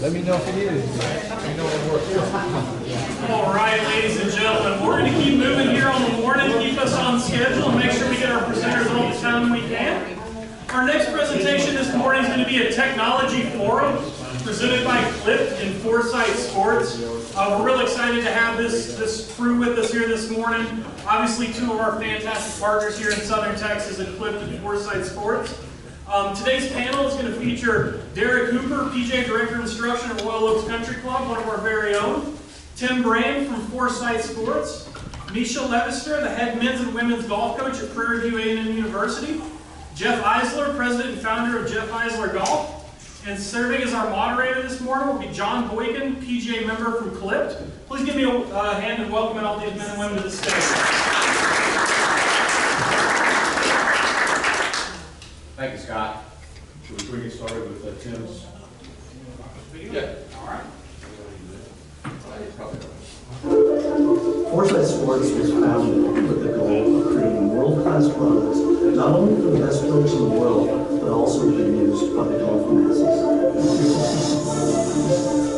Let me know if you need anything. Let me know what works. All right, ladies and gentlemen, we're going to keep moving here on the morning, keep us on schedule, and make sure we get our presenters all the time we can. Our next presentation this morning is going to be a technology forum presented by Clipped and Foresight Sports. We're real excited to have this crew with us here this morning. Obviously, two of our fantastic partners here in Southern Texas at Clipped and Foresight Sports. Today's panel is going to feature Derek Hooper, PGA Director of Instruction at Royal Oaks Country Club, one of our very own. Tim Brand from Foresight Sports. Misha Levister, the head men's and women's golf coach at Prairie View A&M University. Jeff Eisler, president and founder of Jeff Eisler Golf. And serving as our moderator this morning will be John Boykin, PGA member from Clipped. Please give me a hand and welcome all these men and women to the stage. Thank you, Scott. Should we get started with Tim's? Yeah. All right. Foresight Sports was founded with the goal of creating world-class products, not only for the best players in the world, but also to be used by the golf masses.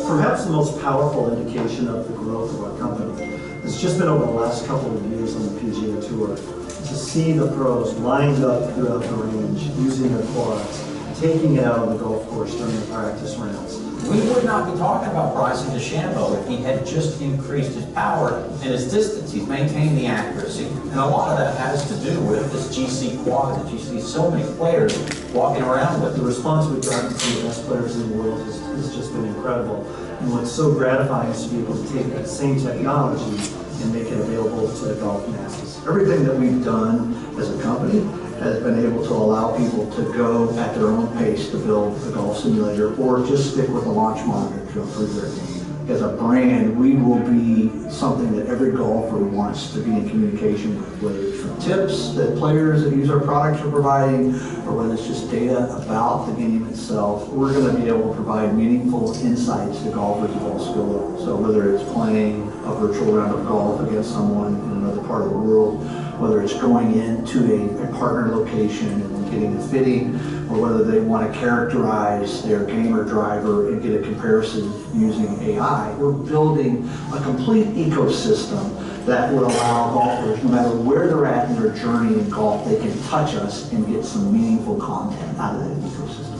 Perhaps the most powerful indication of the growth of our company has just been over the last couple of years on the PGA Tour. To see the pros lined up throughout the range, using their quads, taking it out on the golf course during the practice rounds. We would not be talking about Bryson DeChambeau if he had just increased his power and his distance. He's maintained the accuracy. And a lot of that has to do with this GC quad that you see so many players walking around with. The response we've gotten from the best players in the world has just been incredible. And what's so gratifying is to be able to take that same technology and make it available to the golf masses. Everything that we've done as a company has been able to allow people to go at their own pace to build a golf simulator or just stick with a launch monitor to improve their game. As a brand, we will be something that every golfer wants to be in communication with, whether it's from tips that players that use our products are providing, or whether it's just data about the game itself. We're going to be able to provide meaningful insights to golfers of all skill levels. So whether it's playing a virtual round of golf against someone in another part of the world, whether it's going into a partner location and getting a fitting, or whether they want to characterize their game or driver and get a comparison using AI. We're building a complete ecosystem that would allow golfers, no matter where they're at in their journey in golf, they can touch us and get some meaningful content out of that ecosystem.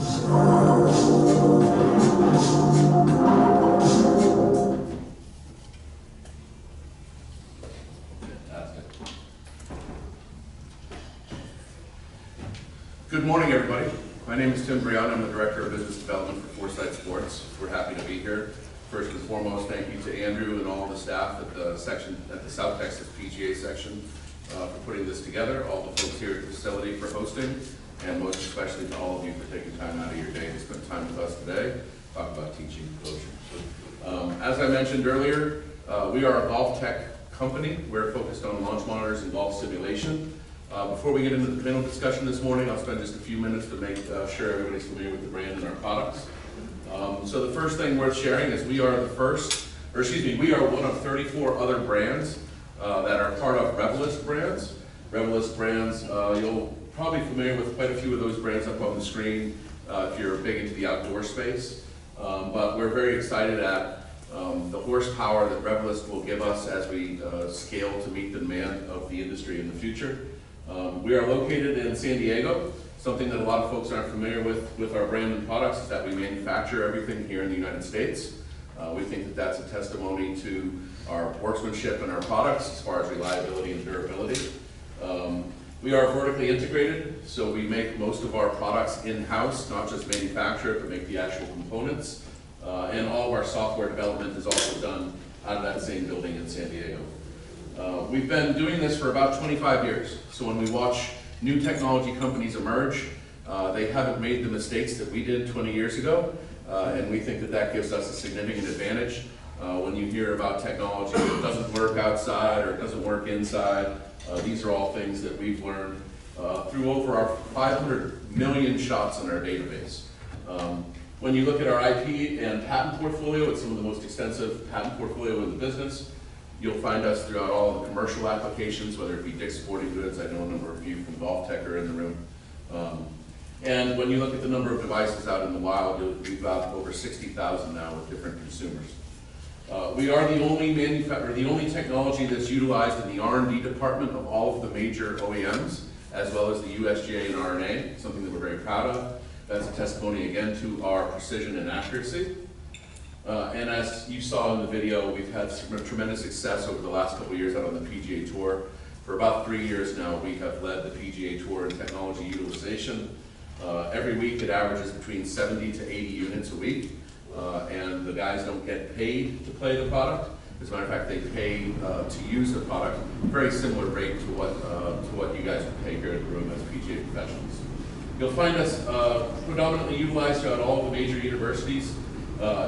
Good morning, everybody. My name is Tim Brand. I'm the Director of Business Development for Foresight Sports. We're happy to be here. First and foremost, thank you to Andrew and all the staff at the South Texas PGA section for putting this together, all the folks here at the facility for hosting, and most especially to all of you for taking time out of your day to spend time with us today, talk about teaching and coaching. As I mentioned earlier, we are a golf tech company. We're focused on launch monitors and golf simulation. Before we get into the panel discussion this morning, I'll spend just a few minutes to make sure everybody's familiar with the brand and our products. So the first thing worth sharing is we are we are one of 34 other brands that are part of Revelyst brands. Revelyst brands, you'll probably be familiar with quite a few of those brands up on the screen if you're big into the outdoor space. But we're very excited at the horsepower that Revelyst will give us as we scale to meet the demand of the industry in the future. We are located in San Diego. Something that a lot of folks aren't familiar with our brand and products is that we manufacture everything here in the United States. We think that that's a testimony to our workmanship and our products as far as reliability and durability. We are vertically integrated, so we make most of our products in-house, not just manufacture it, but make the actual components. And all of our software development is also done out of that same building in San Diego. We've been doing this for about 25 years. So when we watch new technology companies emerge, they haven't made the mistakes that we did 20 years ago. And we think that that gives us a significant advantage. When you hear about technology that doesn't work outside or doesn't work inside, these are all things that we've learned through over our 500 million shots in our database. When you look at our IP and patent portfolio, it's some of the most extensive patent portfolio in the business. You'll find us throughout all the commercial applications, whether it be Dick's Sporting Goods. I know a number of you from Golf Tech are in the room. And when you look at the number of devices out in the wild, we've got over 60,000 now with different consumers. We are the only technology that's utilized in the R&D department of all of the major OEMs, as well as the USGA and RNA, something that we're very proud of. That's a testimony again to our precision and accuracy. And as you saw in the video, we've had some tremendous success over the last couple of years out on the PGA Tour. For about 3 years now, we have led the PGA Tour in technology utilization. Every week it averages between 70 to 80 units a week, and the guys don't get paid to play the product. As a matter of fact, they pay to use the product, very similar rate to what you guys would pay here in the room as PGA professionals. You'll find us predominantly utilized throughout all the major universities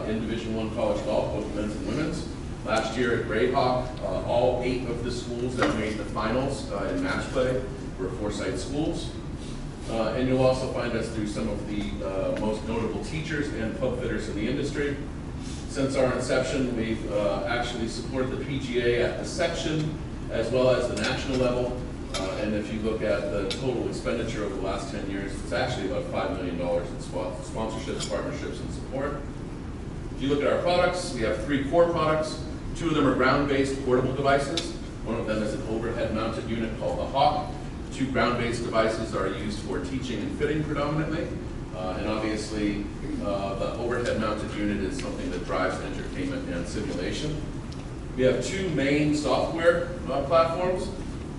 in Division I college golf, both men's and women's. Last year at Grayhawk, all 8 of the schools that made the finals in match play were Foresight schools. And you'll also find us through some of the most notable teachers and pub fitters in the industry. Since our inception, we've actually supported the PGA at the section as well as the national level. And if you look at the total expenditure over the last 10 years, it's actually about $5 million in sponsorships, partnerships, and support. If you look at our products, we have 3 core products. 2 of them are ground-based portable devices. One of them is an overhead-mounted unit called the Hawk. 2 ground-based devices are used for teaching and fitting predominantly. And obviously, the overhead-mounted unit is something that drives entertainment and simulation. We have 2 main software platforms.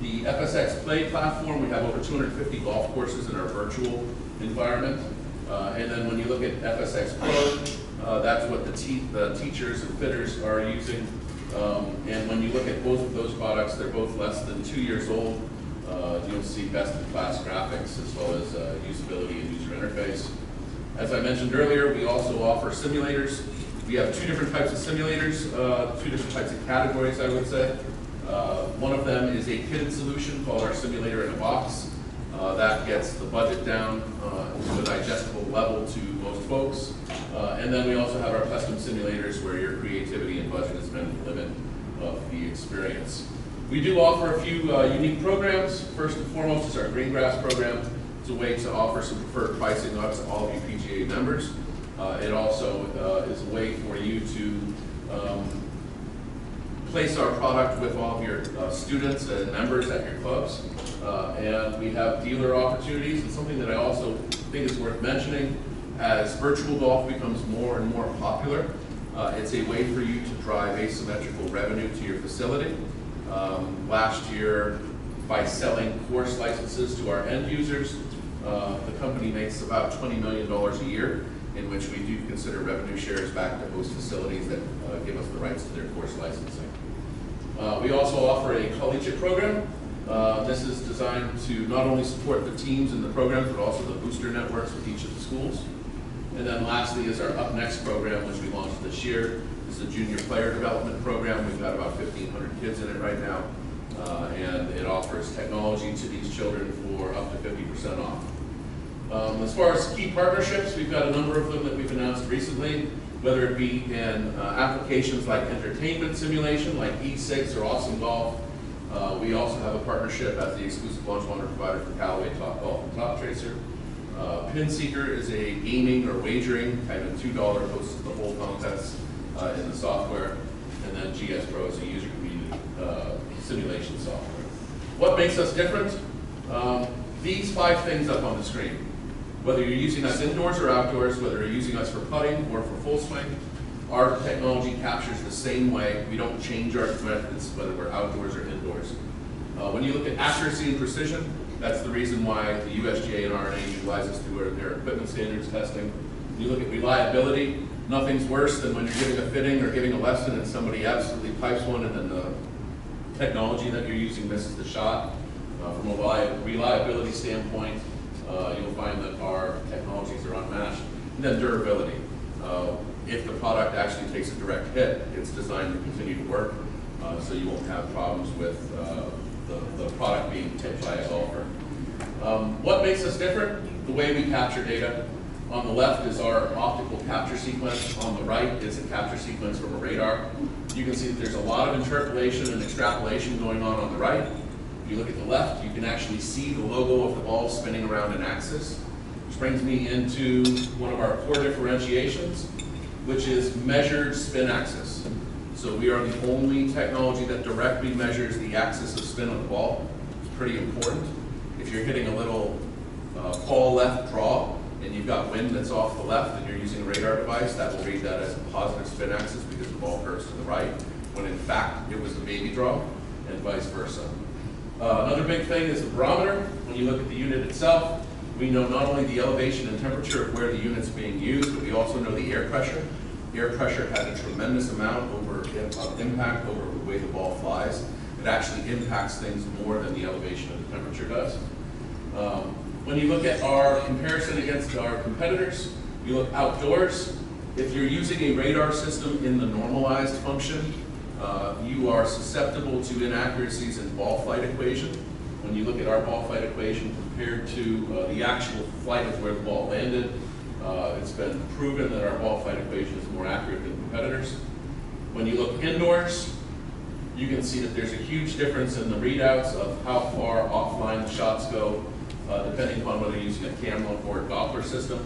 The FSX Play platform, we have over 250 golf courses in our virtual environment. And then when you look at FSX Pro, that's what the teachers and fitters are using. And when you look at both of those products, they're both less than 2 years old. You'll see best-in-class graphics as well as usability and user interface. As I mentioned earlier, we also offer simulators. We have 2 different types of simulators, 2 different types of categories, I would say. One of them is a kitted solution called our Simulator in a Box. That gets the budget down to a digestible level to most folks. And then we also have our custom simulators where your creativity and budget is meant to limit of the experience. We do offer a few unique programs. First and foremost is our Green Grass program. It's a way to offer some preferred pricing out to all of you PGA members. It also is a way for you to place our product with all of your students and members at your clubs. And we have dealer opportunities. And something that I also think is worth mentioning, as virtual golf becomes more and more popular, it's a way for you to drive asymmetrical revenue to your facility. Last year, by selling course licenses to our end users, the company makes about $20 million a year, in which we do consider revenue shares back to host facilities that give us the rights to their course licensing. We also offer a collegiate program. This is designed to not only support the teams and the programs, but also the booster networks with each of the schools. And then lastly is our Up Next program, which we launched this year. This is a junior player development program. We've got about 1,500 kids in it right now. And it offers technology to these children for up to 50% off. As far as key partnerships, we've got a number of them that we've announced recently, whether it be in applications like entertainment simulation, like E6 or Awesome Golf. We also have a partnership as the exclusive launch monitor provider for Callaway Top Golf and Top Tracer. PinSeeker is a gaming or wagering kind of $2 hosts the whole contest in the software. And then GS Pro is a user community simulation software. What makes us different? These 5 things up on the screen. Whether you're using us indoors or outdoors, whether you're using us for putting or for full swing, our technology captures the same way. We don't change our methods, whether we're outdoors or indoors. When you look at accuracy and precision, that's the reason why the USGA and RNA utilize us through their equipment standards testing. When you look at reliability, nothing's worse than when you're giving a fitting or giving a lesson and somebody absolutely pipes one and then the technology that you're using misses the shot. From a reliability standpoint, you'll find that our technologies are unmatched. And then durability. If the product actually takes a direct hit, it's designed to continue to work, so you won't have problems with the product being hit by a golfer. What makes us different? The way we capture data. On the left is our optical capture sequence. On the right is a capture sequence from a radar. You can see that there's a lot of interpolation and extrapolation going on the right. If you look at the left, you can actually see the logo of the ball spinning around an axis, which brings me into one of our core differentiations, which is measured spin axis. So we are the only technology that directly measures the axis of spin of the ball. It's pretty important. If you're hitting a little ball left draw and you've got wind that's off the left and you're using a radar device, that will read that as a positive spin axis because the ball curves to the right, when in fact it was the baby draw, and vice versa. Another big thing is the barometer. When you look at the unit itself, we know not only the elevation and temperature of where the unit's being used, but we also know the air pressure. Air pressure has a tremendous amount of impact over the way the ball flies. It actually impacts things more than the elevation of the temperature does. When you look at our comparison against our competitors, you look outdoors. If you're using a radar system in the normalized function, you are susceptible to inaccuracies in ball flight equation. When you look at our ball flight equation compared to the actual flight of where the ball landed, it's been proven that our ball flight equation is more accurate than competitors. When you look indoors, you can see that there's a huge difference in the readouts of how far offline the shots go, depending upon whether you're using a camera or a Doppler system.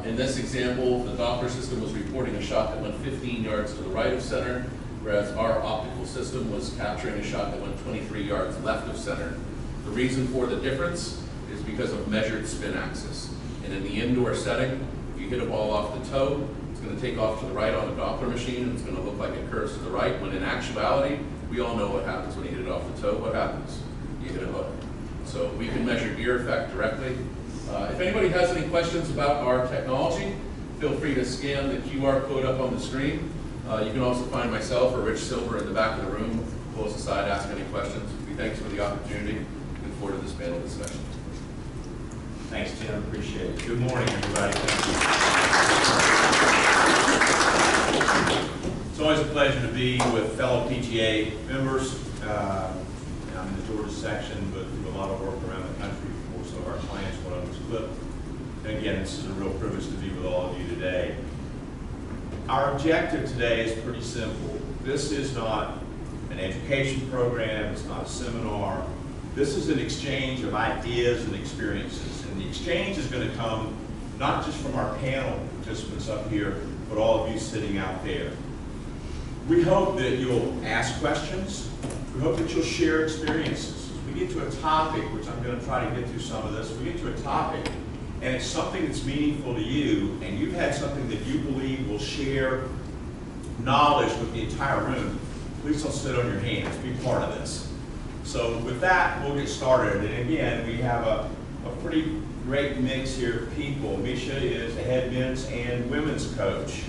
In this example, the Doppler system was reporting a shot that went 15 yards to the right of center, whereas our optical system was capturing a shot that went 23 yards left of center. The reason for the difference is because of measured spin axis. And in the indoor setting, if you hit a ball off the toe, it's going to take off to the right on a Doppler machine, and it's going to look like it curves to the right, when in actuality, we all know what happens when you hit it off the toe. What happens? You hit a hook. So we can measure ear effect directly. If anybody has any questions about our technology, feel free to scan the QR code up on the screen. You can also find myself or Rich Silver in the back of the room. Pull us aside, ask any questions. We thank you for the opportunity. Look forward to this panel discussion. Thanks, Tim. Appreciate it. Good morning, everybody. Thank you. It's always a pleasure to be with fellow PGA members. I'm in the Georgia section, but do a lot of work around the country for some of our clients, one of them is Clip. And again, this is a real privilege to be with all of you today. Our objective today is pretty simple. This is not an education program, it's not a seminar. This is an exchange of ideas and experiences. And the exchange is going to come not just from our panel participants up here, but all of you sitting out there. We hope that you'll ask questions. We hope that you'll share experiences. As we get to a topic, which I'm going to try to get through some of this, we get to a topic and it's something that's meaningful to you, and you've had something that you believe will share knowledge with the entire room, please don't sit on your hands. Be part of this. So with that, we'll get started. And again, we have a pretty great mix here of people. Misha is the head men's and women's coach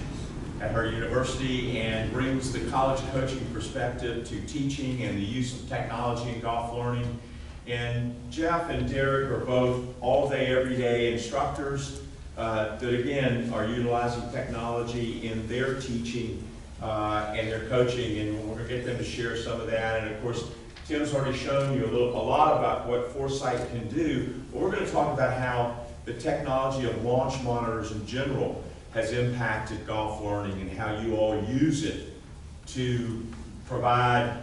at her university and brings the college coaching perspective to teaching and the use of technology in golf learning. And Jeff and Derek are both all-day, everyday instructors that, again, are utilizing technology in their teaching and their coaching, and we're going to get them to share some of that. And of course, Tim's already shown you a lot about what Foresight can do, but we're going to talk about how the technology of launch monitors in general has impacted golf learning and how you all use it to provide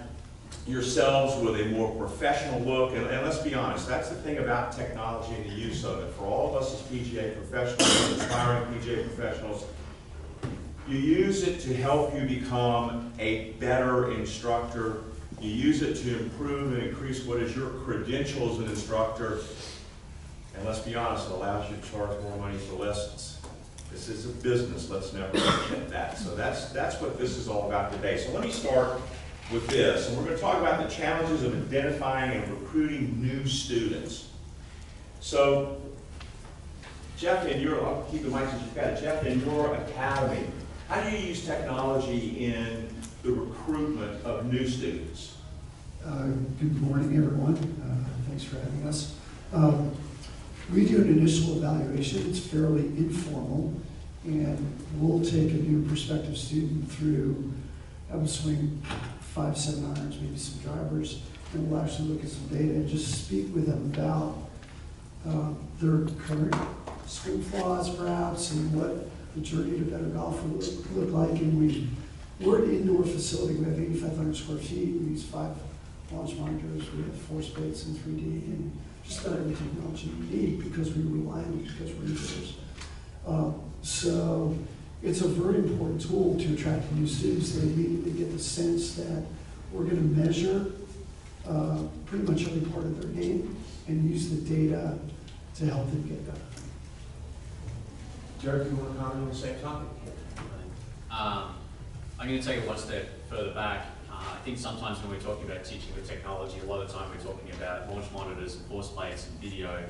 yourselves with a more professional look. And let's be honest, that's the thing about technology and the use of it. For all of us as PGA professionals, aspiring PGA professionals, you use it to help you become a better instructor. You use it to improve and increase what is your credential as an instructor. And let's be honest, it allows you to charge more money for lessons. This is a business, let's never forget that. So that's what this is all about today. So let me start with this, and we're going to talk about the challenges of identifying and recruiting new students. So, Jeff, I'll keep the mic since you've got it. Jeff, in your academy, how do you use technology in the recruitment of new students? Good morning, everyone. Thanks for having us. We do an initial evaluation. It's fairly informal, and we'll take a new prospective student through, I would swing 5-7 irons, maybe some drivers, and we'll actually look at some data and just speak with them about their current swing flaws, perhaps, and what the journey to better golf would look like. And we're an indoor facility. We have 8,500 square feet. We use 5 launch monitors. We have 4 spates in 3D, and just about every technology we need because we rely on it, because we're users. So it's a very important tool to attract new students. They immediately get the sense that we're going to measure pretty much every part of their game and use the data to help them get better. Derek, you want to comment on the same topic? I'm going to take it one step further back. I think sometimes when we're talking about teaching with technology, a lot of the time we're talking about launch monitors, and force plates, and video.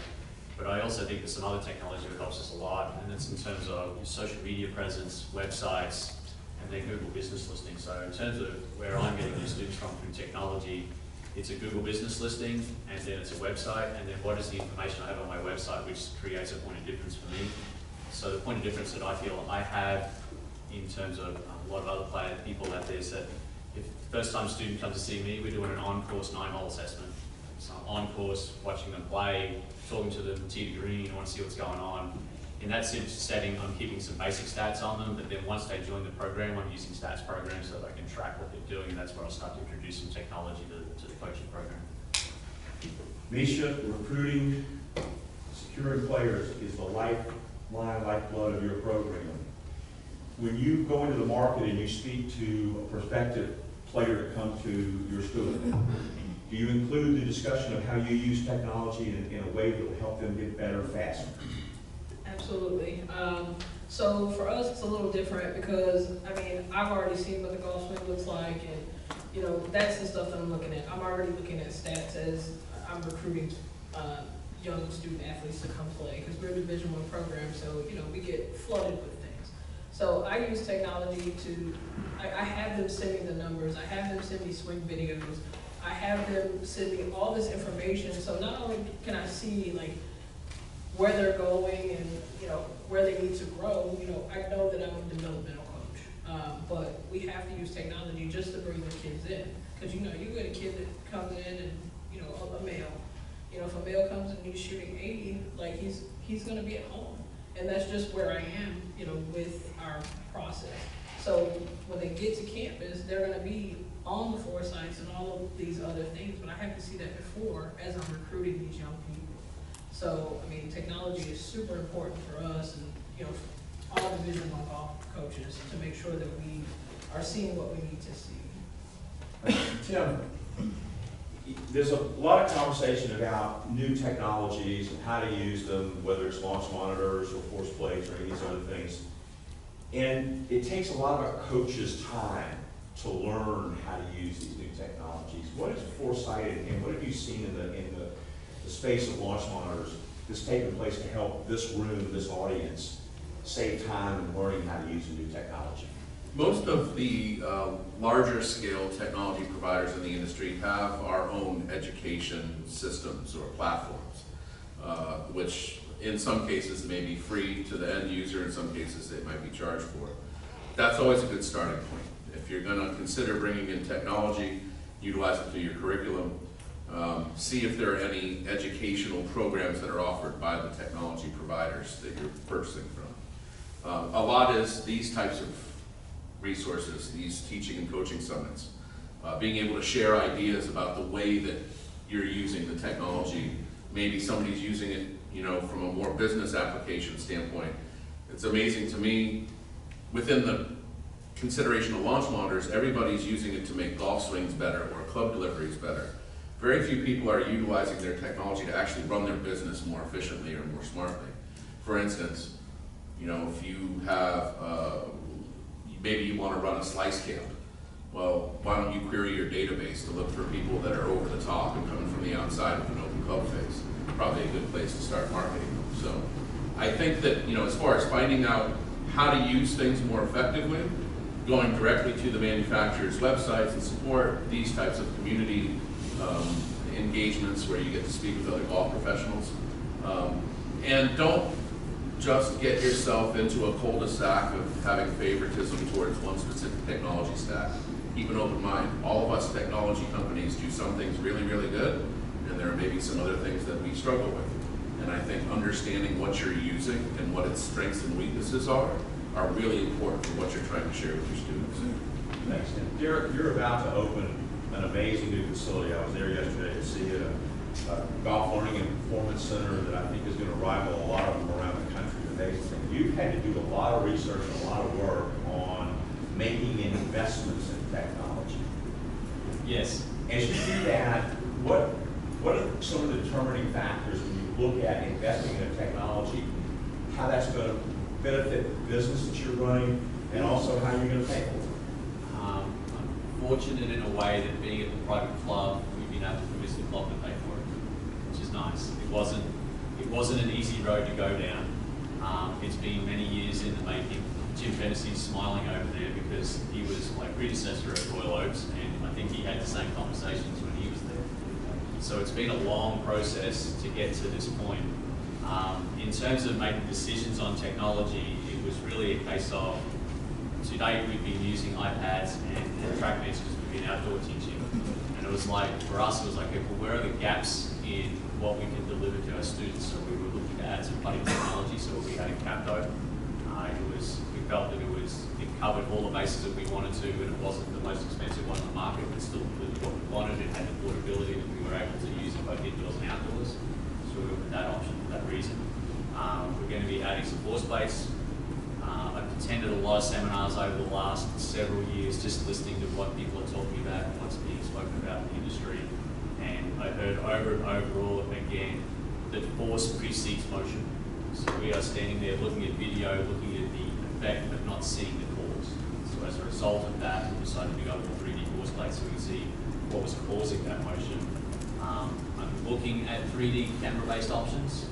But I also think there's some other technology that helps us a lot, and that's in terms of your social media presence, websites, and then Google Business Listing. So in terms of where I'm getting new students from through technology, it's a Google Business Listing, and then it's a website, and then what is the information I have on my website, which creates a point of difference for me. So the point of difference that I feel I have in terms of a lot of other people out there is that if the first time student comes to see me, we're doing an on-course 9-hole assessment. So I'm on course, watching them play, talking to them tee to green, I want to see what's going on. In that setting, I'm keeping some basic stats on them, but then once they join the program, I'm using stats programs so that I can track what they're doing, and that's where I'll start to introduce some technology to the coaching program. Misha, recruiting, securing players is the lifeblood of your program. When you go into the market and you speak to a prospective player to come to your school, do you include the discussion of how you use technology in a way that will help them get better faster? Absolutely. So for us, it's a little different because, I mean, I've already seen what the golf swing looks like, and, you know, that's the stuff that I'm looking at. I'm already looking at stats as I'm recruiting young student athletes to come play because we're a Division I program, so, you know, we get flooded with things. So I use technology to, I have them send me the numbers, I have them send me swing videos, I have them send me all this information, so not only can I see, like, where they're going and, you know, where they need to grow, you know, I know that I'm a developmental coach. But we have to use technology just to bring the kids in. Because, you know, you get a kid that comes in and, you know, a male. You know, if a male comes and he's shooting 80, like, he's going to be at home. And that's just where I am, you know, with our process. So when they get to campus, they're going to be on the foresights and all of these other things, but I have to see that before as I'm recruiting these young people. So, I mean, technology is super important for us and, you know, all Division I golf coaches to make sure that we are seeing what we need to see. Tim, there's a lot of conversation about new technologies and how to use them, whether it's launch monitors or force plates or any of these other things. And it takes a lot of our coaches' time to learn how to use these new technologies. What is Foresight and what have you seen in the space of launch monitors that's taken place to help this room, this audience, save time in learning how to use a new technology? Most of the larger scale technology providers in the industry have our own education systems or platforms, which in some cases may be free to the end user, in some cases they might be charged for. That's always a good starting point. If you're going to consider bringing in technology, utilize it through your curriculum, see if there are any educational programs that are offered by the technology providers that you're purchasing from. A lot is these types of resources, these teaching and coaching summits, being able to share ideas about the way that you're using the technology. Maybe somebody's using it, you know, from a more business application standpoint. It's amazing to me, within the consideration of launch monitors, everybody's using it to make golf swings better or club deliveries better. Very few people are utilizing their technology to actually run their business more efficiently or more smartly. For instance, you know, if you have, maybe you want to run a slice camp. Well, why don't you query your database to look for people that are over the top and coming from the outside with an open club face? Probably a good place to start marketing them. So I think that, you know, as far as finding out how to use things more effectively, going directly to the manufacturer's websites and support these types of community engagements where you get to speak with other golf professionals. And don't just get yourself into a cul-de-sac of having favoritism towards one specific technology stack. Keep an open mind. All of us technology companies do some things really, really good, and there are maybe some other things that we struggle with. And I think understanding what you're using and what its strengths and weaknesses are really important for what you're trying to share with your students. Thanks, Tim. Derek, you're about to open an amazing new facility. I was there yesterday to see it. golf learning and performance center that I think is going to rival a lot of them around the country today. You've had to do a lot of research and a lot of work on making investments in technology. Yes. As you do that, what are some of the determining factors when you look at investing in a technology, how that's going to benefit the business that you're running, and also how you're going to pay for it? I'm fortunate in a way that being at the private club, we've been able to convince the club to pay for it, which is nice. It wasn't an easy road to go down. It's been many years in the making. Jim Fennessy's smiling over there because he was my predecessor at Royal Oaks, and I think he had the same conversations when he was there. So it's been a long process to get to this point. In terms of making decisions on technology, it was really a case of, to date we've been using iPads and TrackMans because we've been outdoor teaching. And it was like, for us, it was like, okay, well, where are the gaps in what we can deliver to our students? So we were looking to add some budding technology, so we had a Capdo. We felt that it covered all the bases that we wanted to, and it wasn't the most expensive one on the market, but still included what we wanted. It had the portability that we were able to use in both indoors and outdoors. So we went with that option for that reason. We're going to be adding some floor space. I've attended a lot of seminars over the last several years, just listening to what people are talking about and what's being spoken about in the industry. And I heard over and over again that force precedes motion. So we are standing there looking at video, looking at the effect, but not seeing the cause. So as a result of that, we decided to go with 3D force plates so we can see what was causing that motion. I'm looking at 3D camera-based options.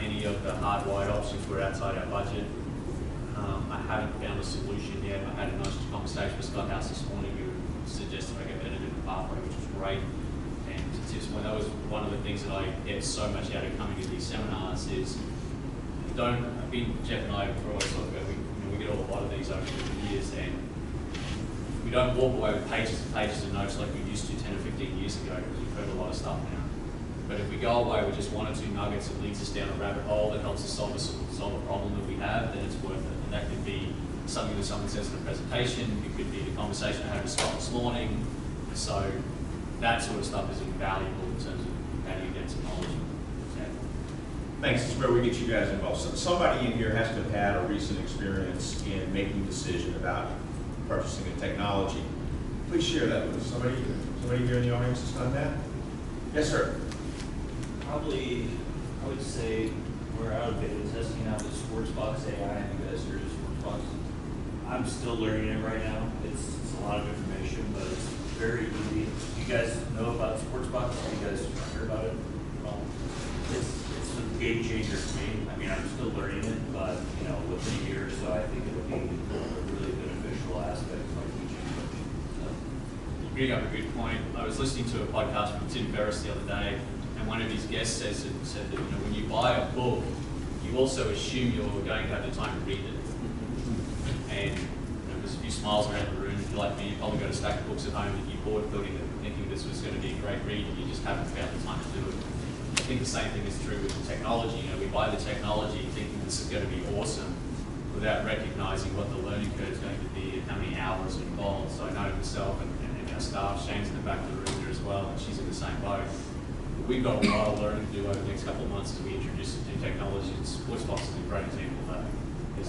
Any of the hardwired options were outside our budget. I haven't found a solution yet. I had a nice conversation with Scott House this morning who suggested I get better different pathway, which was great. And that was one of the things that I get so much out of coming to these seminars is Jeff and I have always talked about, we get a lot of these over the years, and we don't walk away with pages and pages of notes like we used to 10 or 15 years ago because we've heard a lot of stuff now. But if we go away with just 1 or 2 nuggets that leads us down a rabbit hole that helps us solve a problem that we have, then it's worth it. And that could be something that someone says in a presentation, it could be the conversation I had with Scott this morning. So that sort of stuff is invaluable in terms of adding against knowledge. Thanks. This is where we get you guys involved. So somebody in here has to have had a recent experience in making a decision about purchasing a technology. Please share that with us. Somebody here in the audience has done that? Yes, sir. Probably, I would say we're out of beta testing out the Sportsbox AI. You guys heard of Sportsbox? I'm still learning it right now. It's a lot of information, but it's very easy. You guys know about Sportsbox? You guys heard about it? Well, it's a game changer for me. I mean, I'm still learning it, but within a year or so, I think it'll be a really beneficial aspect of my teaching. You bring up a good point. I was listening to a podcast from Tim Ferriss the other day, and one of his guests said that when you buy a book, you also assume you're going to have the time to read it. And there's a few smiles around the room. If you're like me, you probably got a stack of books at home that you bought thinking this was going to be a great read, and you just haven't found the time to do it. I think the same thing is true with the technology. We buy the technology thinking this is going to be awesome without recognizing what the learning curve is going to be and how many hours involved. So I know myself and our staff, Shane's in the back of the room there as well, and she's in the same boat. We've got a lot of learning to do over the next couple of months as we introduce new technology, and Sportsbox is a great example of that.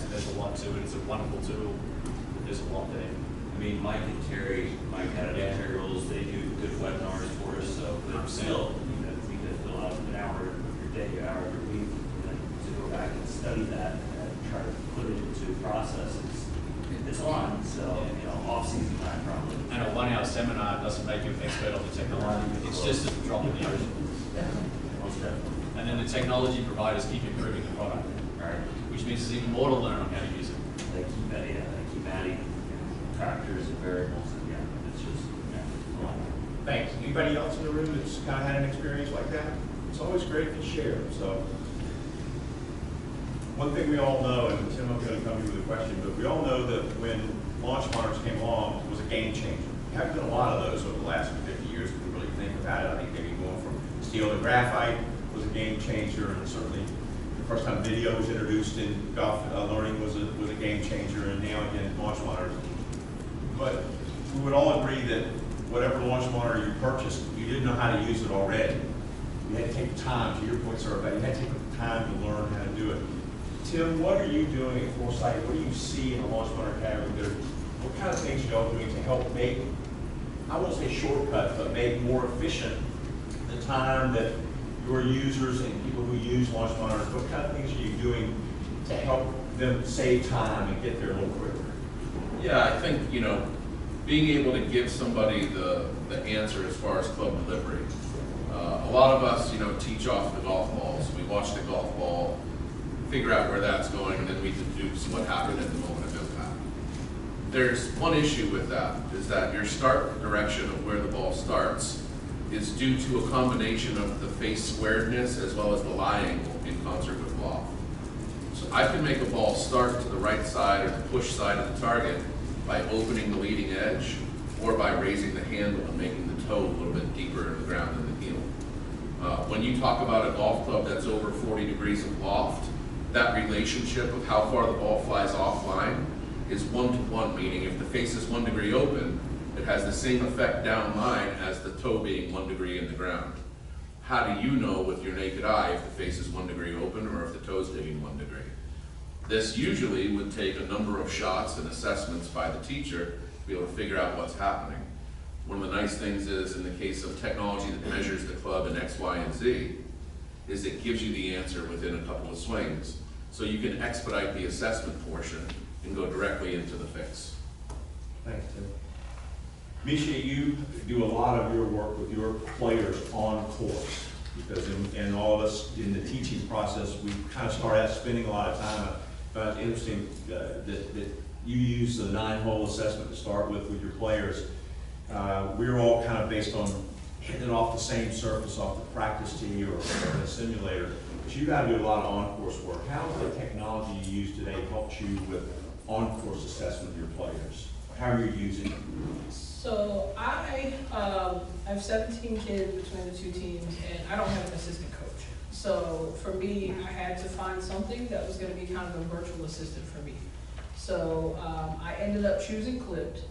There's a lot to it. It's a wonderful tool, but there's a lot there. I mean, Mike and Terry, Mike out of Materials, they do good webinars for us, so but still, you guys fill out an hour of your day, an hour of your week, and then to go back and study that and try to put it into processes. It's a lot, so, off-season time probably. And a 1 hour seminar doesn't make you an expert on the technology. It's just a drop in the ocean. Yeah, most definitely. And then the technology providers keep improving the product, Right. which means there's even more to learn on how to use it. They keep adding factors and variables, and it's just, a lot. Thanks. Anybody else in the room that's kind of had an experience like that? It's always great to share. So one thing we all know, and Tim, I'm going to come to you with a question, but we all know that when launch monitors came along, it was a game changer. There have been a lot of those over the last 50 years if we really think about it. I think maybe going from steel to graphite was a game changer, and certainly the first time video was introduced in golf learning was a game changer, and now again launch monitors. But we would all agree that whatever launch monitor you purchased, you didn't know how to use it already. You had to take the time, to your point, sir, about you had to take the time to learn how to do it. Tim, what are you doing at Foresight? What do you see in the Launch Monitor Academy? What kind of things are y'all doing to help make, I won't say shortcut, but make more efficient the time that your users and people who use Launch Monitors, what kind of things are you doing to help them save time and get there a little quicker? Yeah, I think, you know, being able to give somebody the answer as far as club delivery. A lot of us, you know, teach off the golf balls. We watch the golf ball, figure out where that's going, and then we deduce what happened at the moment of impact. There's one issue with that, is that your start direction of where the ball starts is due to a combination of the face squaredness as well as the lie angle in concert with loft. So I can make a ball start to the right side or the push side of the target by opening the leading edge or by raising the handle and making the toe a little bit deeper in the ground than the heel. When you talk about a golf club that's over 40 degrees of loft, that relationship of how far the ball flies offline is 1-to-1, meaning if the face is 1 degree open, it has the same effect down line as the toe being 1 degree in the ground. How do you know with your naked eye if the face is 1 degree open or if the toe's digging 1 degree? This usually would take a number of shots and assessments by the teacher to be able to figure out what's happening. One of the nice things is, in the case of technology that measures the club in X, Y, and Z, is it gives you the answer within a couple of swings. So you can expedite the assessment portion and go directly into the fix. Thanks, Tim. Misha, you do a lot of your work with your players on course, because in all of us in the teaching process, we kind of start out spending a lot of time. But it's interesting that you use the 9-hole assessment to start with your players. We're all kind of based on hitting it off the same surface, off the practice tee or the simulator. But you got to do a lot of on-course work. How has the technology you use today helped you with on-course assessment of your players? How are you using it? So I have 17 kids between the two teams, and I don't have an assistant coach. So for me, I had to find something that was going to be kind of a virtual assistant for me. So I ended up choosing Clipped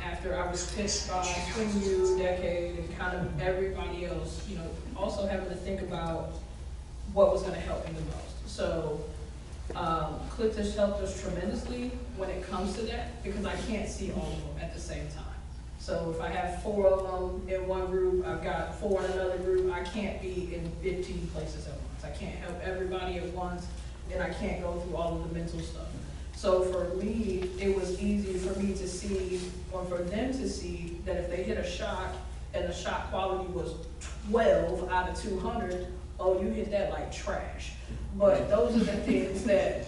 after I was pitched by Swing U, Decade, and kind of everybody else, you know, also having to think about what was going to help me the most. So Clipped has helped us tremendously when it comes to that, because I can't see all of them at the same time. So if I have 4 of them in one group, I've got 4 in another group, I can't be in 15 places at once. I can't help everybody at once, and I can't go through all of the mental stuff. So for me, it was easy for me to see, or for them to see, that if they hit a shot and the shot quality was 12 out of 200, oh, you hit that like trash. But those are the things that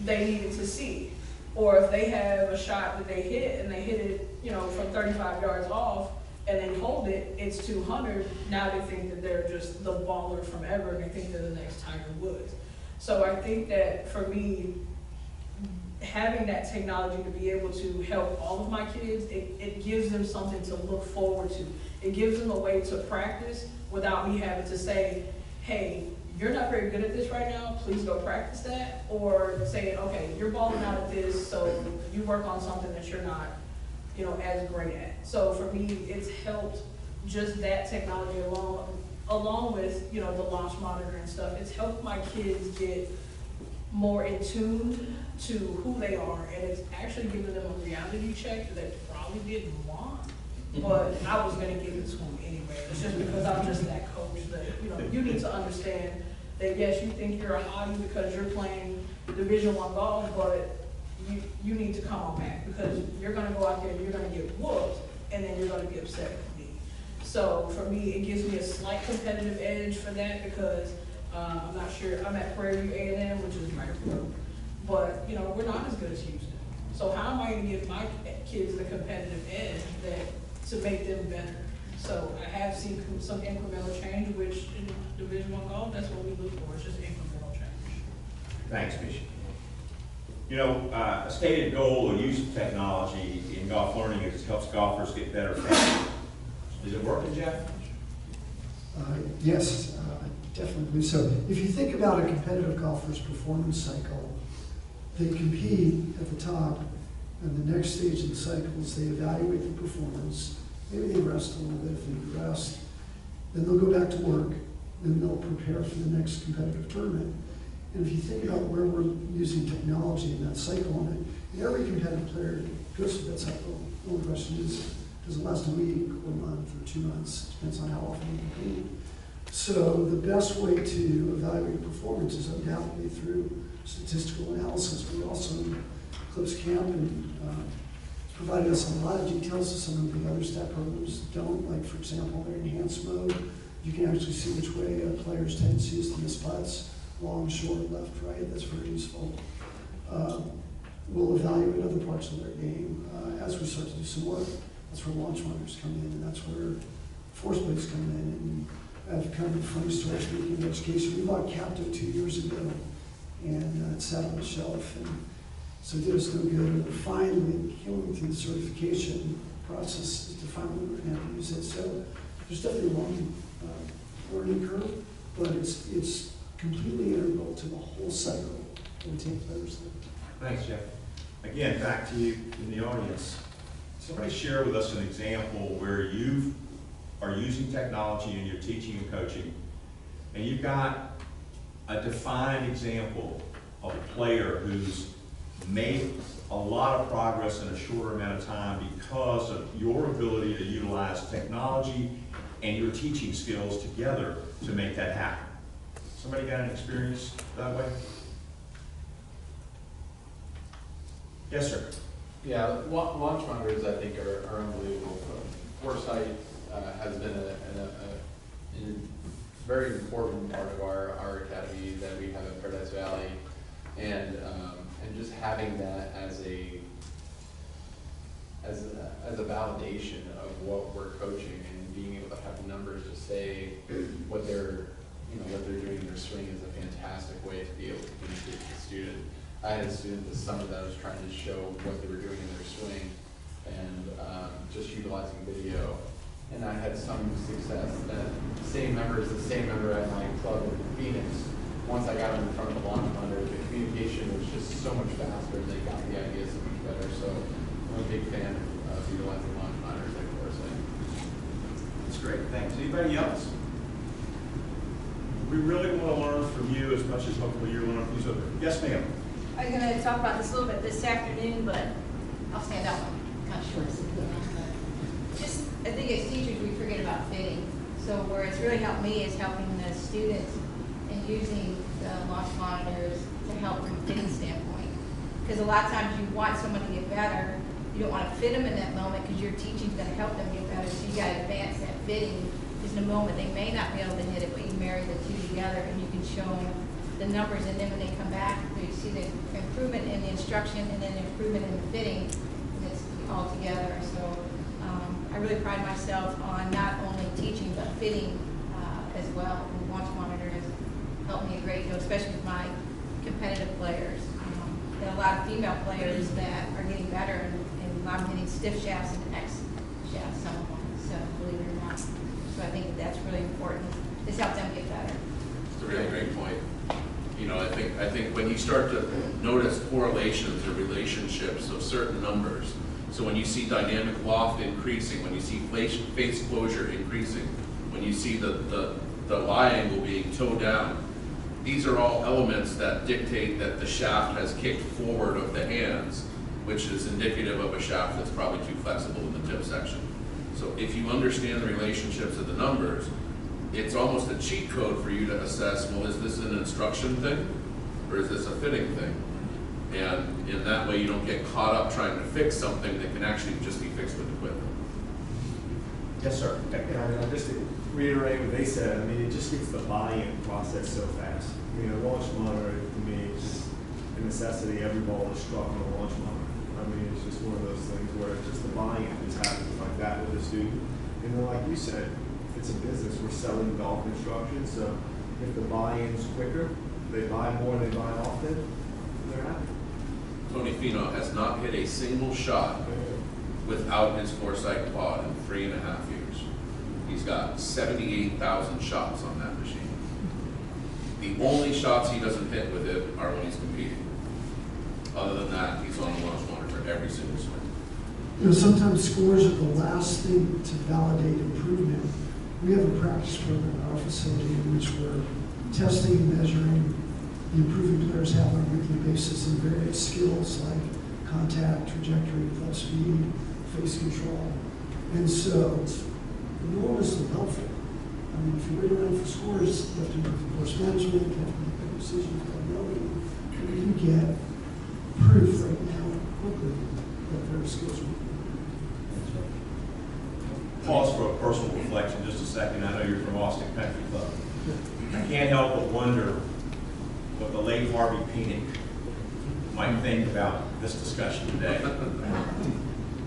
they needed to see. Or if they have a shot that they hit and they hit it, you know, from 35 yards off and then hold it, it's 200. Now they think that they're just the baller from ever, and they think they're the next Tiger Woods. So I think that for me, having that technology to be able to help all of my kids, it gives them something to look forward to. It gives them a way to practice without me having to say, hey, you're not very good at this right now, please go practice that. Or saying, okay, you're balling out at this, so you work on something that you're not, you know, as great at. So for me, it's helped just that technology along with, you know, the launch monitor and stuff. It's helped my kids get more in tune to who they are, and it's actually given them a reality check that they probably didn't want, but I was going to give it to them anyway. It's just because I'm just that coach that, you know, you need to understand that yes, you think you're a hottie because you're playing Division I golf, but you need to come on back, because you're going to go out there and you're going to get whooped, and then you're going to be upset with me. So for me, it gives me a slight competitive edge for that, because I'm not sure, I'm at Prairie View A&M, which is right up the road, but you know, we're not as good as Houston. So how am I going to give my kids the competitive edge to make them better? So I have seen some incremental change, which in Division I golf, that's what we look for, it's just incremental change. Thanks, Misha. You know, a stated goal of use of technology in golf learning is it helps golfers get better faster. Is it working, Jeff? Yes, definitely. So if you think about a competitive golfer's performance cycle, they compete at the top, and the next stage of the cycle is they evaluate the performance. Maybe they rest a little bit if they need rest. Then they'll go back to work, then they'll prepare for the next competitive tournament. And if you think about where we're using technology in that cycle, and every competitive player goes through that cycle. The only question is, does it last a week or a month or 2 months? Depends on how often you compete. So the best way to evaluate performance is undoubtedly through statistical analysis. We also, Eclipse Camp, and provided us a lot of details that some of the other stat programs don't. Like, for example, their enhanced mode, you can actually see which way a player's tendency is to miss putts, long, short, left, right. That's very useful. We'll evaluate other parts of their game as we start to do some work. That's where launch monitors come in, and that's where force plates come in. And I have kind of a funny story speaking of education. We bought Capto 2 years ago, and it sat on the shelf, and so it did us no good. And we're finally going through the certification process to find when we're going to have to use it. So there's definitely a long learning curve, but it's completely integral to the whole cycle that we take players through. Thanks, Jeff. Again, back to you in the audience. Somebody share with us an example where you are using technology in your teaching and coaching, and you've got a defined example of a player who's made a lot of progress in a shorter amount of time because of your ability to utilize technology and your teaching skills together to make that happen. Somebody got an experience that way? Yes, sir. Yeah, launch monitors I think are unbelievable. Foresight has been a very important part of our academy that we have at Paradise Valley, and just having that as a validation of what we're coaching, and being able to have numbers to say what they're doing in their swing is a fantastic way to be able to communicate with the student. I had a student this summer that I was trying to show what they were doing in their swing, and just utilizing video. And I had some success. The same member at my club in Phoenix. Once I got them in front of the launch monitor, the communication was just so much faster, and they got the ideas so much better. So I'm a big fan of utilizing launch monitors like Foresight. That's great, thanks. Anybody else? We really want to learn from you as much as hopefully you're learning from these other. Yes, ma'am. I was going to talk about this a little bit this afternoon, but I'll stand out one. Not sure. Just, I think as teachers we forget about fitting. So where it's really helped me is helping the students and using the launch monitors to help from a fitting standpoint. Because a lot of times you want someone to get better, you don't want to fit them in that moment because your teaching is going to help them get better. So you got to advance that fitting. Because in a moment they may not be able to hit it, but you marry the two together and you can show them the numbers, and then when they come back, you see the improvement in the instruction and then the improvement in the fitting, and it's all together. So I really pride myself on not only teaching but fitting as well. And launch monitor has helped me a great deal, especially with my competitive players. There are a lot of female players that are getting better, and I'm hitting stiff shafts and X shafts, some of them, so believe it or not. So I think that's really important. This helps them get better. It's a really great point. You know, I think when you start to notice correlations or relationships of certain numbers, so when you see dynamic loft increasing, when you see face closure increasing, when you see the lie angle being toe down, these are all elements that dictate that the shaft has kicked forward of the hands, which is indicative of a shaft that's probably too flexible in the tip section. So if you understand the relationships of the numbers, it's almost a cheat code for you to assess, well, is this an instruction thing or is this a fitting thing? And in that way you don't get caught up trying to fix something that can actually just be fixed with equipment. Yes, sir. Yeah, just to reiterate what they said, I mean, it just gets the buy-in process so fast. You know, launch monitor, to me, it's just a necessity. Every ball is struck on a launch monitor. I mean, it's just one of those things where just the buy-in just happens like that with a student. And then, like you said, it's a business. We're selling golf instruction, so if the buy-in's quicker, they buy more, they buy often, they're happy. Tony Finau has not hit a single shot without his Foresight quad in 3.5 years. He's got 78,000 shots on that machine. The only shots he doesn't hit with it are when he's competing. Other than that, he's on the launch monitor every single swing. You know, sometimes scores are the last thing to validate improvement. We have a practice program in our facility in which we're testing and measuring the improvement players have on a weekly basis in various skills like contact, trajectory, club speed, face control. And so it's enormously helpful. I mean, if you wait around for scores, you have to make course management, you have to make better decisions about knowing. And you get proof right now quickly that their skills are. Pause for a personal reflection just a second. I know you're from Austin Country Club. I can't help but wonder what the late Harvey Penick might think about this discussion today.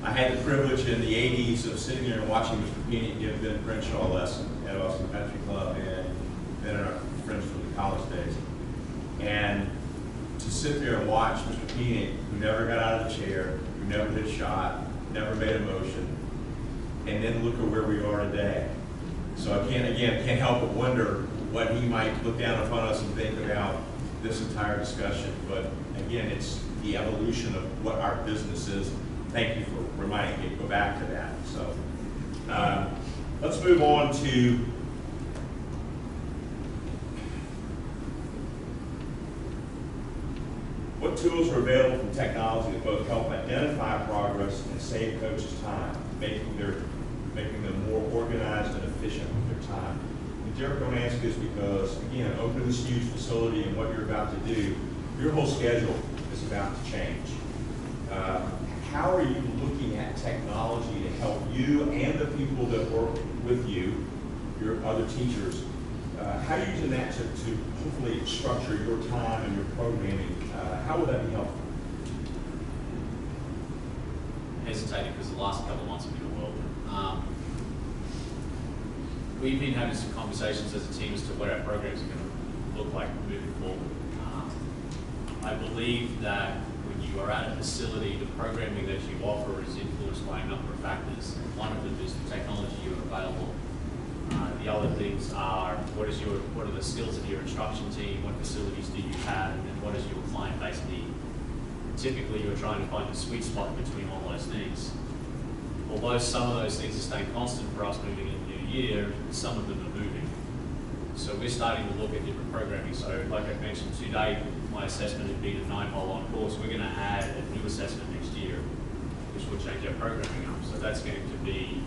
I had the privilege in the 80s of sitting there and watching Mr. Penick give Ben Crenshaw a lesson at Austin Country Club and then our friends from the college days. And to sit there and watch Mr. Penick, who never got out of the chair, who never hit a shot, never made a motion, and then look at where we are today. So I can't help but wonder what he might look down upon us and think about this entire discussion. But again, it's the evolution of what our business is. Thank you for reminding me to go back to that. So let's move on to what tools are available from technology that both help identify progress and save coaches time, making them more organized and efficient with their time. And Derek, I want to ask this because, again, opening this huge facility and what you're about to do, your whole schedule is about to change. How are you looking at technology to help you and the people that work with you, your other teachers, how are you using that to hopefully structure your time and your programming? How would that be helpful? Hesitating because the last couple of months have been a whirlwind. We've been having some conversations as a team as to what our programs are going to look like moving forward. I believe that when you are at a facility, the programming that you offer is influenced by a number of factors. One of them is the technology you have available. The other things are what are the skills of your instruction team, what facilities do you have, and then what is your client-based need. Typically, you're trying to find the sweet spot between all those things. Although some of those things are staying constant for us moving into the new year, some of them are moving. So we're starting to look at different programming. So like I mentioned today, my assessment had been a 9-hole on course. We're going to add a new assessment next year, which will change our programming up. So that's going to be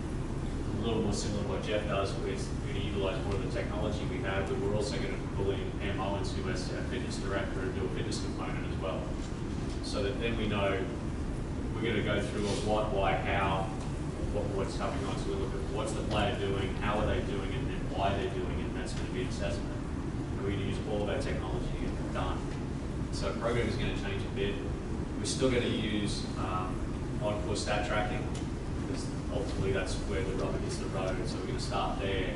a little more similar to what Jeff does. We're going to utilize more of the technology we have, but we're also going to pull in Pam Owens, who is our fitness director, and do a fitness component as well. So that then we know we're going to go through a what, why, how, what's coming on. So we look at what's the player doing, how are they doing it, and why they're doing it, and that's going to be an assessment. And we're going to use all of our technology to get it done. So the program is going to change a bit. We're still going to use on-course stat tracking, because ultimately that's where the rubber hits the road. So we're going to start there,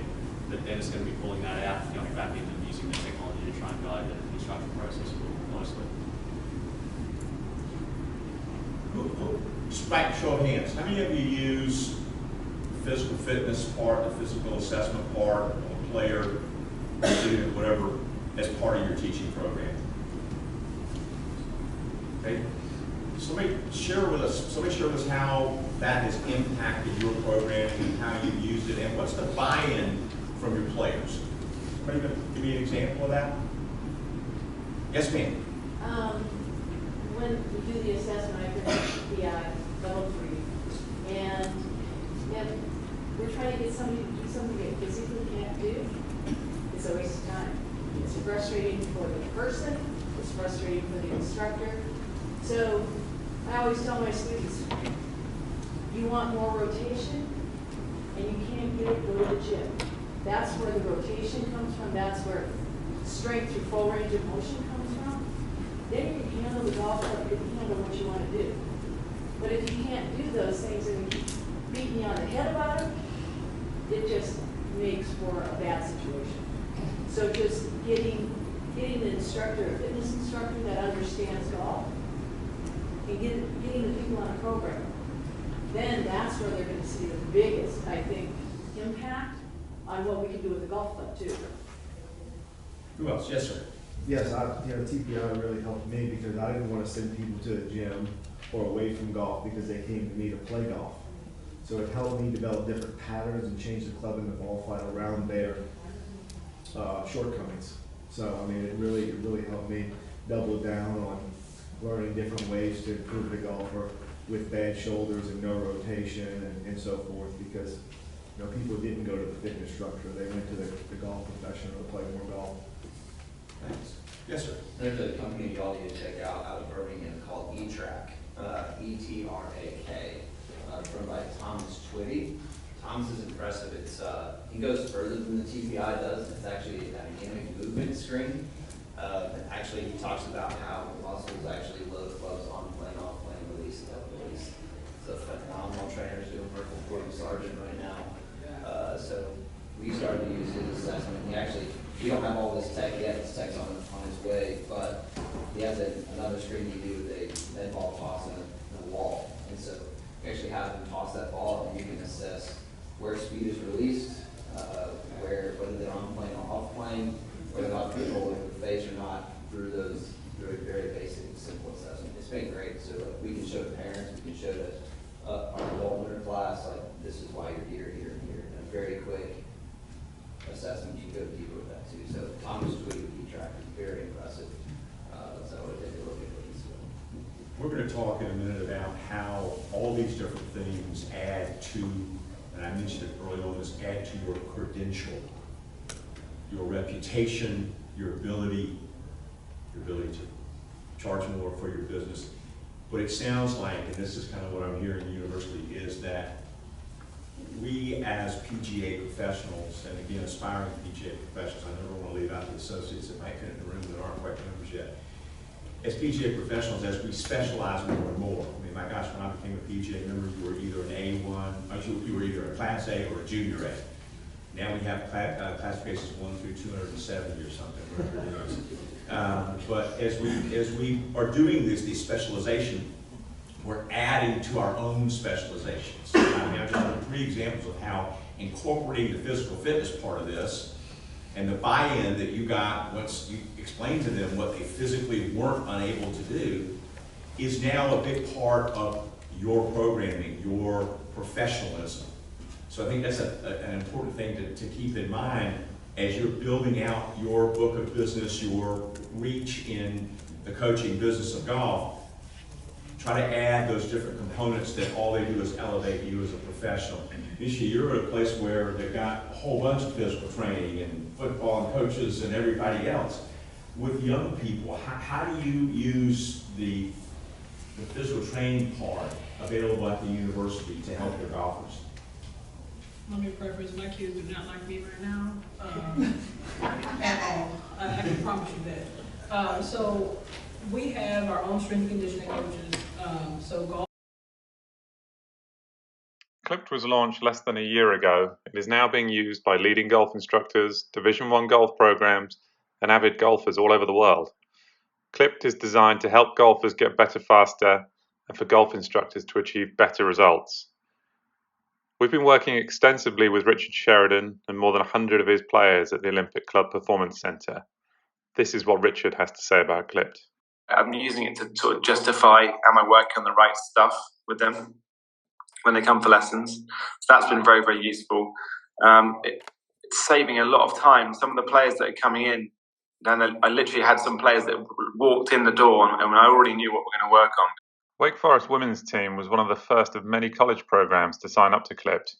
but then it's going to be pulling that out, going back in and using the technology to try and guide the instruction process more closely. Just back show of hands. How many of you use the physical fitness part, the physical assessment part, or player, student, whatever, as part of your teaching program? Okay. Somebody share with us how that has impacted your program and how you've used it, and what's the buy-in from your players? Somebody give me an example of that? Yes, ma'am. When we do the assessment, I present PI level 3, and if we're trying to get somebody to do something they physically can't do, it's a waste of time. It's frustrating for the person, it's frustrating for the instructor. So I always tell my students, you want more rotation, and you can't get it, go to the gym. That's where the rotation comes from, that's where strength through full range of motion comes from. Then you can handle the golf club, you can handle what you want to do. But if you can't do those things and you keep beating me on the head about it, it just makes for a bad situation. So just getting the instructor, a fitness instructor that understands golf, and getting the people on a program, then that's where they're going to see the biggest, I think, impact on what we can do with the golf club too. Who else? Yes, sir. Yes, TPI really helped me because I didn't want to send people to a gym or away from golf because they came to me to play golf. So it helped me develop different patterns and change the club and the ball flight around their shortcomings. So, I mean, it really helped me double down on learning different ways to improve the golfer with bad shoulders and no rotation and so forth, because people didn't go to the fitness structure. They went to the golf professional to play more golf. Thanks. Yes, sir. There's a company y'all need to check out of Birmingham called E-Track, E-T-R-A-K, run by Thomas Twitty. Thomas is impressive. It's he goes further than the TPI does. It's actually a dynamic movement screen. Actually, he talks about how the muscles actually load clubs on plane, off plane, release, up release. It's a phenomenal trainer doing work with Gordon Sargent right now. So we started to use his assessment. We don't have all this tech yet. This tech's on his way, but he has another screen you do with a med ball toss in a wall. And so you actually have him toss that ball, and you can assess where speed is released, whether they're on plane or off plane, whether or not they're rolling with face or not, through those very, very basic, simple assessment. It's been great. So we can show to parents, we can show to our adult learner class, like, this is why you're here, here, and here. And a very quick assessment. You can go deeper with that too. So Thomas Tweed with E-Track is very impressive. So I would take a look at what he's doing. We're going to talk in a minute about how all these different things add to, and I mentioned it early on, is add to your credential, your reputation, your ability to charge more for your business. But it sounds like, and this is kind of what I'm hearing universally, is that we as PGA professionals, and again, aspiring PGA professionals, I never want to leave out the associates that might be in the room that aren't quite members yet. As PGA professionals, as we specialize more and more, I mean, my gosh, when I became a PGA member, you were either an A1, you were either a Class A or a Junior A. Now we have classifications 1 through 270 or something, whatever it is. But as we are doing this specialization, we're adding to our own specializations. I mean, I've just heard 3 examples of how incorporating the physical fitness part of this and the buy-in that you got once you explained to them what they physically weren't unable to do is now a big part of your programming, your professionalism. So I think that's an important thing to keep in mind as you're building out your book of business, your reach in the coaching business of golf. Try to add those different components that all they do is elevate you as a professional. This year, you're at a place where they've got a whole bunch of physical training and football and coaches and everybody else. With young people, how do you use the physical training part available at the university to help your golfers? Let me preface, my kids do not like me right now, at all. I can promise you that. So we have our own strength and conditioning coaches. Clipped was launched less than a year ago. It is now being used by leading golf instructors, Division I golf programs, and avid golfers all over the world. Clipped is designed to help golfers get better faster and for golf instructors to achieve better results. We've been working extensively with Richard Sheridan and more than 100 of his players at the Olympic Club Performance Centre. This is what Richard has to say about Clipped. I'm using it to sort of justify, am I working on the right stuff with them when they come for lessons? So that's been very, very useful. It's saving a lot of time. Some of the players that are coming in, then I literally had some players that walked in the door and I already knew what we're going to work on. Wake Forest women's team was one of the first of many college programs to sign up to Clipped.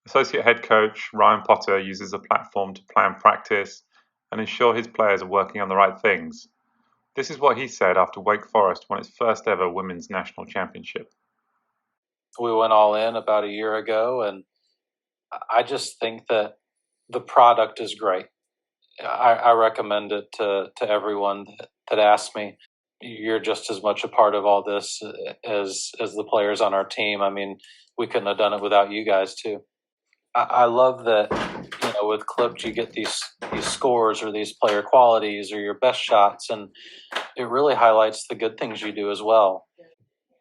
Associate head coach Ryan Potter uses the platform to plan practice and ensure his players are working on the right things. This is what he said after Wake Forest won its first ever women's national championship. We went all in about a year ago, and I just think that the product is great. I recommend it to everyone that asks me. You're just as much a part of all this as the players on our team. I mean, we couldn't have done it without you guys too. I love that, with Clipped you get these scores or these player qualities or your best shots, and it really highlights the good things you do as well.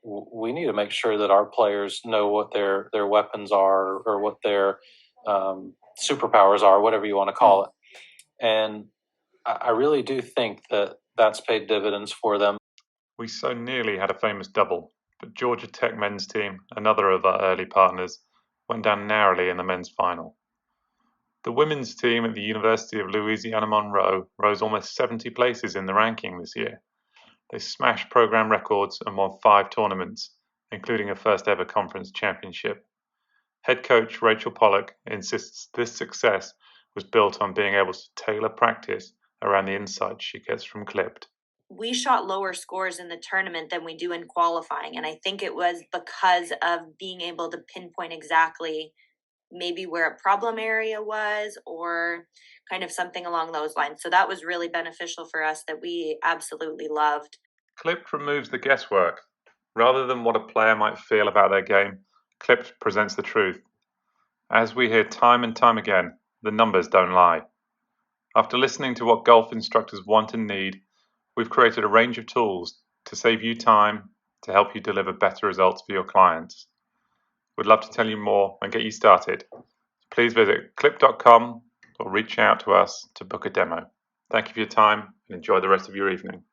We need to make sure that our players know what their weapons are or what their superpowers are, whatever you want to call it. And I really do think that that's paid dividends for them. We so nearly had a famous double, but Georgia Tech men's team, another of our early partners, went down narrowly in the men's final. The women's team at the University of Louisiana Monroe rose almost 70 places in the ranking this year. They smashed program records and won 5 tournaments, including a first ever conference championship. Head coach Rachel Pollock insists this success was built on being able to tailor practice around the insights she gets from Clipped. We shot lower scores in the tournament than we do in qualifying, and I think it was because of being able to pinpoint exactly maybe where a problem area was or kind of something along those lines. So that was really beneficial for us that we absolutely loved. Clipped removes the guesswork. Rather than what a player might feel about their game, Clipped presents the truth. As we hear time and time again, the numbers don't lie. After listening to what golf instructors want and need, we've created a range of tools to save you time, to help you deliver better results for your clients. We'd love to tell you more and get you started. Please visit clip.com or reach out to us to book a demo. Thank you for your time and enjoy the rest of your evening.